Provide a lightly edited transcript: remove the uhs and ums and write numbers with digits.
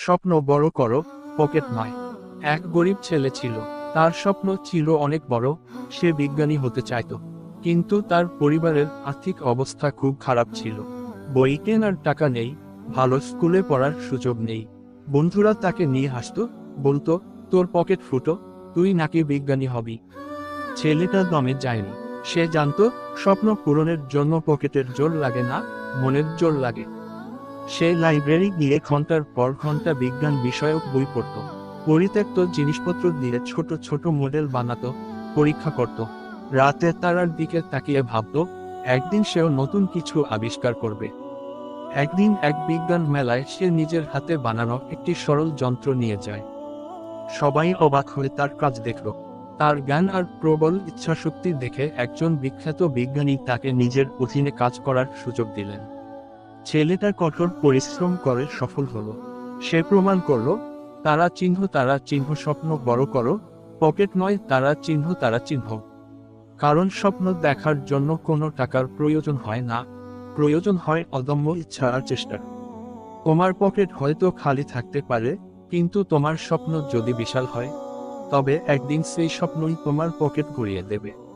স্বপ্ন বড় করো, পকেট নয়। এক গরিব ছেলে ছিল। তার স্বপ্ন ছিল অনেক বড়। সে বিজ্ঞানী হতে চাইত। কিন্তু তার পরিবারের আর্থিক অবস্থা খুব খারাপ ছিল। বই কেনার টাকা নেই, ভালো স্কুলে পড়ার সুযোগ নেই। বন্ধুরা তাকে নিয়ে হাসতো, বলতো, তোর পকেট ফুটো, তুই নাকি বিজ্ঞানী হবি। ছেলেটা দমে যায়নি। সে জানতো, স্বপ্ন পূরণের জন্য পকেটের জোর লাগে না, মনের জোর লাগে। সে লাইব্রেরি গিয়ে ঘন্টার পর ঘন্টা বিজ্ঞান বিষয়ক বই পড়ত। পরিত্যক্ত জিনিসপত্র দিয়ে ছোট ছোট মডেল বানাতো, পরীক্ষা করত। রাতে তারার দিকে তাকিয়ে ভাবত, একদিন সেও নতুন কিছু আবিষ্কার করবে। একদিন এক বিজ্ঞান মেলায় সে নিজের হাতে বানানো একটি সরল যন্ত্র নিয়ে যায়। সবাই অবাক হয়ে তার কাজ দেখল। তার জ্ঞান আর প্রবল ইচ্ছাশক্তি দেখে একজন বিখ্যাত বিজ্ঞানী তাকে নিজের অধীনে কাজ করার সুযোগ দিলেন। ছেলেটা কঠোর পরিশ্রম করে সফল হলো। সে প্রমাণ করলো, তারা চিহ্ন স্বপ্ন বড় করো, পকেট নয় তারা চিহ্ন। কারণ স্বপ্ন দেখার জন্য কোনো টাকার প্রয়োজন হয় না, প্রয়োজন হয় অদম্য ইচ্ছা আর চেষ্টার। তোমার পকেট হয়তো খালি থাকতে পারে, কিন্তু তোমার স্বপ্ন যদি বিশাল হয়, তবে একদিন সেই স্বপ্নই তোমার পকেট ভরিয়ে দেবে।